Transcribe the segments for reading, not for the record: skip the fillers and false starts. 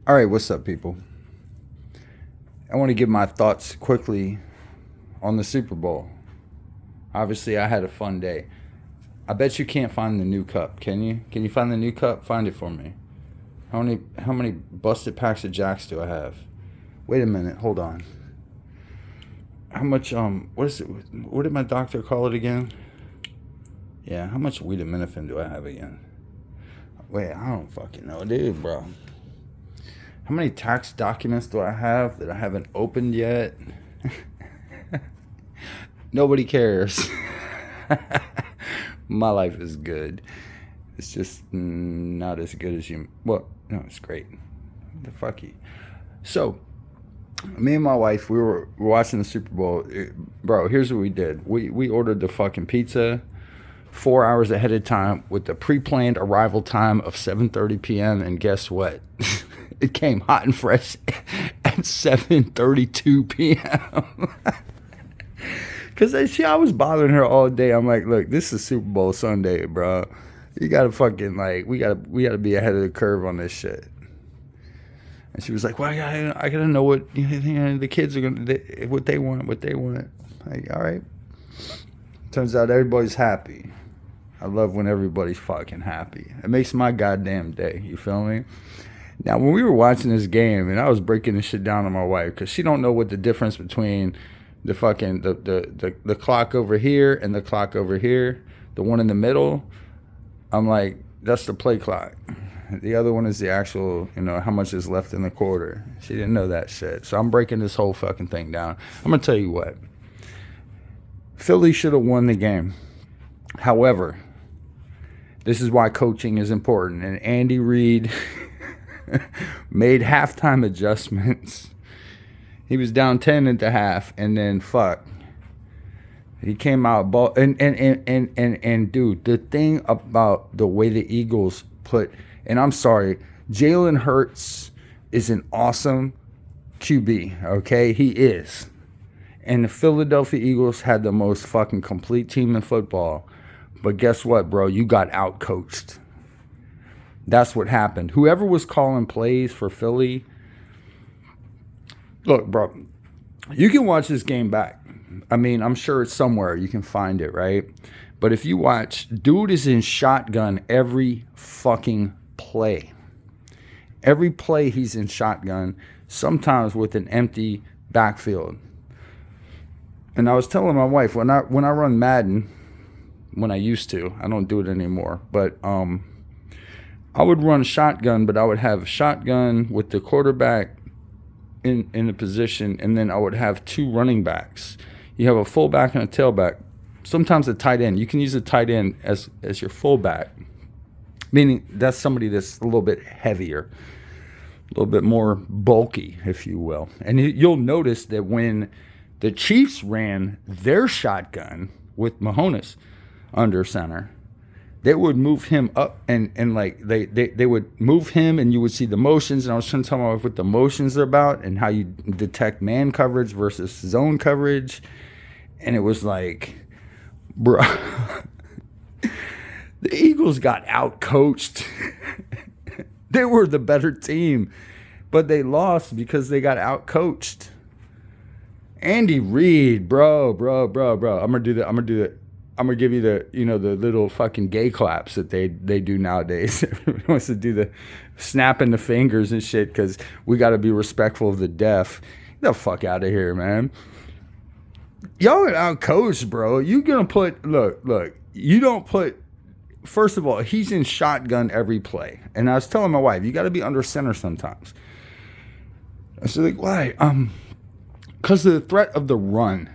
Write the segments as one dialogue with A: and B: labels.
A: All right, what's up, people? I want to give my thoughts quickly on the Super Bowl. Obviously, I had a fun day. I bet you can't find the new cup, can you? Can you find the new cup? Find it for me. How many busted packs of Jacks do I have? Wait a minute, hold on. How much what is it? What did my doctor call it again? Yeah, how much acetaminophen do I have again? Wait, I don't fucking know, dude, bro. How many tax documents do I have that I haven't opened yet? Nobody cares. My life is good. It's just not as good as you. Well, no, it's great. The fuck you. So, me and my wife, we were watching the Super Bowl. Bro, here's what we did. We ordered the fucking pizza 4 hours ahead of time with the pre-planned arrival time of 7:30 p.m. And guess what? It came hot and fresh at 7:32 p.m. Because I was bothering her all day. I'm like, look, this is Super Bowl Sunday, bro. You gotta fucking we gotta be ahead of the curve on this shit. And she was like, well, I gotta know what the kids are what they want. Like, all right. Turns out everybody's happy. I love when everybody's fucking happy. It makes my goddamn day. You feel me? Now, when we were watching this game, and I was breaking this shit down to my wife, because she don't know what the difference between the fucking the clock over here and the clock over here, the one in the middle. I'm like, that's the play clock. The other one is the actual, how much is left in the quarter. She didn't know that shit. So I'm breaking this whole fucking thing down. I'm gonna tell you what. Philly should have won the game. However, this is why coaching is important. And Andy Reid made halftime adjustments. He was down 10 at the half, and then he came out ball. And dude, the thing about the way the Eagles put, and I'm sorry, Jalen Hurts is an awesome QB. Okay, he is. And the Philadelphia Eagles had the most fucking complete team in football. But guess what, bro? You got outcoached. That's what happened. Whoever was calling plays for Philly, look, bro, you can watch this game back. I mean, I'm sure it's somewhere. You can find it, right? But if you watch, dude is in shotgun every fucking play. Every play he's in shotgun, sometimes with an empty backfield. And I was telling my wife, when I run Madden, when I used to, I don't do it anymore, but I would run shotgun, but I would have shotgun with the quarterback in the position, and then I would have two running backs. You have a fullback and a tailback. Sometimes a tight end. You can use a tight end as your fullback, meaning that's somebody that's a little bit heavier, a little bit more bulky, if you will. And you'll notice that when the Chiefs ran their shotgun with Mahomes under center, they would move him up and like they would move him, and you would see the motions. And I was trying to tell my wife what the motions are about and how you detect man coverage versus zone coverage. And it was like, bro, the Eagles got outcoached. They were the better team, but they lost because they got outcoached. Andy Reid, bro. I'm gonna do that. I'm gonna give you the the little fucking gay claps that they do nowadays. Everybody wants to do the snapping the fingers and shit because we got to be respectful of the deaf. Get the fuck out of here, man. Y'all are outcoached, bro. You gonna put look. You don't put. First of all, he's in shotgun every play, and I was telling my wife, you got to be under center sometimes. I said, like, why? Because of the threat of the run.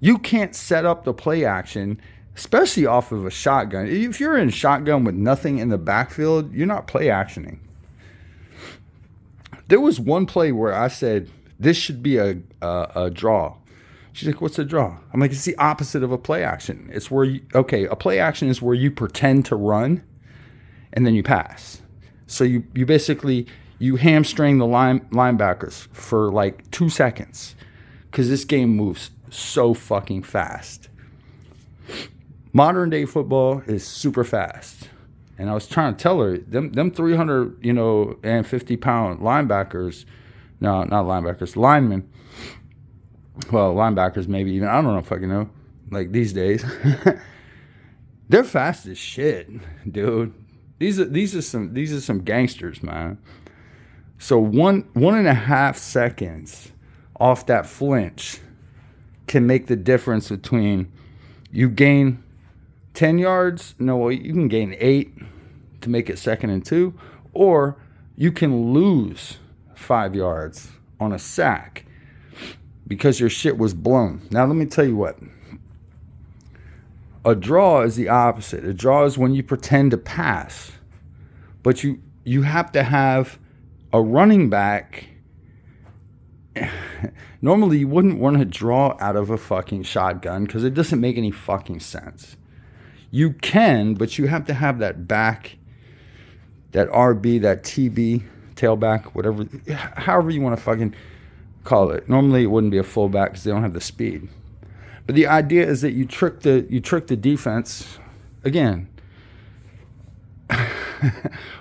A: You can't set up the play action, especially off of a shotgun. If you're in shotgun with nothing in the backfield, you're not play actioning. There was one play where I said, this should be a draw. She's like, what's a draw? I'm like, it's the opposite of a play action. It's where a play action is where you pretend to run and then you pass. So you basically, you hamstring the linebackers for like 2 seconds because this game moves so fucking fast. Modern day football is super fast. And I was trying to tell her, them 300, and 50-pound linebackers, no, not linebackers, linemen. Well, linebackers maybe even, I don't know if I can know, like these days. They're fast as shit, dude. These are some gangsters, man. So 1.5 seconds off that flinch can make the difference between you gain 10 yards. No, you can gain 8 to make it 2nd and 2, or you can lose 5 yards on a sack because your shit was blown. Now let me tell you what. A draw is the opposite. A draw is when you pretend to pass, but you have to have a running back. Normally, you wouldn't want to draw out of a fucking shotgun because it doesn't make any fucking sense. You can, but you have to have that back, that RB, that TB, tailback, whatever, however you want to fucking call it. Normally, it wouldn't be a fullback because they don't have the speed. But the idea is that you trick the defense. Again,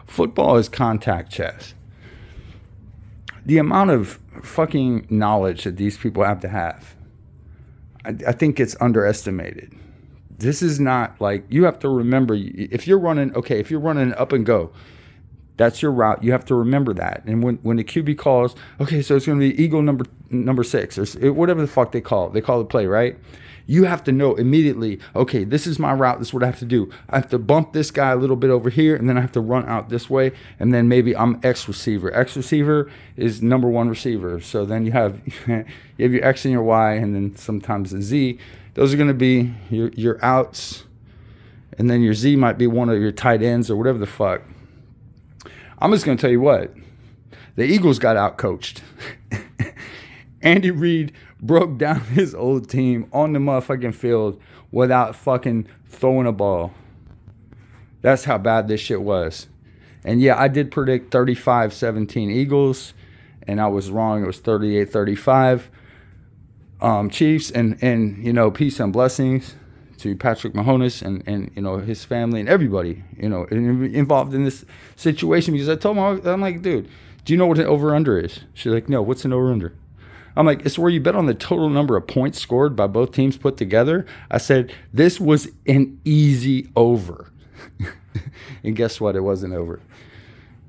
A: football is contact chess. The amount of fucking knowledge that these people have to have, I think it's underestimated. This is not like, you have to remember, if you're running up and go, that's your route. You have to remember that. And when the QB calls, okay, so it's going to be eagle number 6 or whatever the fuck they call it. They call the play, right? You have to know immediately, okay, this is my route. This is what I have to do. I have to bump this guy a little bit over here, and then I have to run out this way, and then maybe I'm X receiver. X receiver is number 1 receiver. So then you have your X and your Y, and then sometimes the Z. Those are going to be your outs, and then your Z might be one of your tight ends or whatever the fuck. I'm just going to tell you what. The Eagles got outcoached. Andy Reid broke down his old team on the motherfucking field without fucking throwing a ball. That's how bad this shit was. And yeah, I did predict 35-17 Eagles, and I was wrong. It was 38-35 Chiefs. And peace and blessings to Patrick Mahomes and his family and everybody involved in this situation, because I told him, I'm like, dude, do you know what an over-under is? She's like, no, what's an over-under? I'm like, it's where you bet on the total number of points scored by both teams put together. I said, this was an easy over. And guess what? It wasn't over.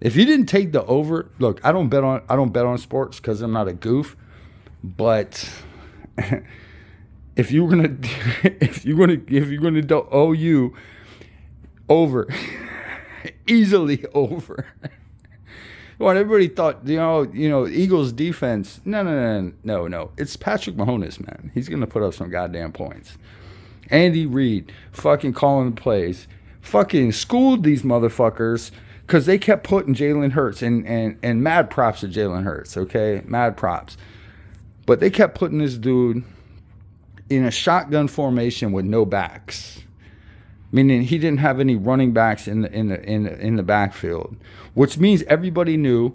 A: If you didn't take the over, look, I don't bet on sports because I'm not a goof, but if you're gonna do OU over, easily over. Well, everybody thought, Eagles defense. No. It's Patrick Mahomes, man. He's going to put up some goddamn points. Andy Reid fucking calling the plays. Fucking schooled these motherfuckers because they kept putting Jalen Hurts, and mad props to Jalen Hurts, okay? Mad props. But they kept putting this dude in a shotgun formation with no backs. Meaning he didn't have any running backs in the backfield, which means everybody knew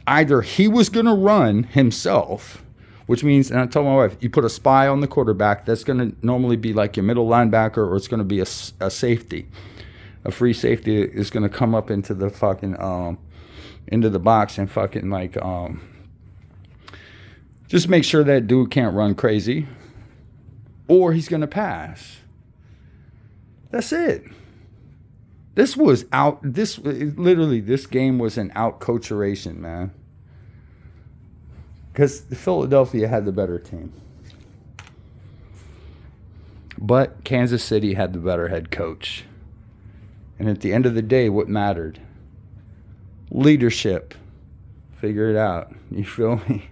A: either he was going to run himself, which means, and I told my wife, you put a spy on the quarterback, that's going to normally be like your middle linebacker, or it's going to be a safety. A free safety is going to come up into the fucking into the box and fucking just make sure that dude can't run crazy, or he's going to pass. That's it. This game was an outcoacheration, man. Because Philadelphia had the better team. But Kansas City had the better head coach. And at the end of the day, what mattered? Leadership. Figure it out. You feel me?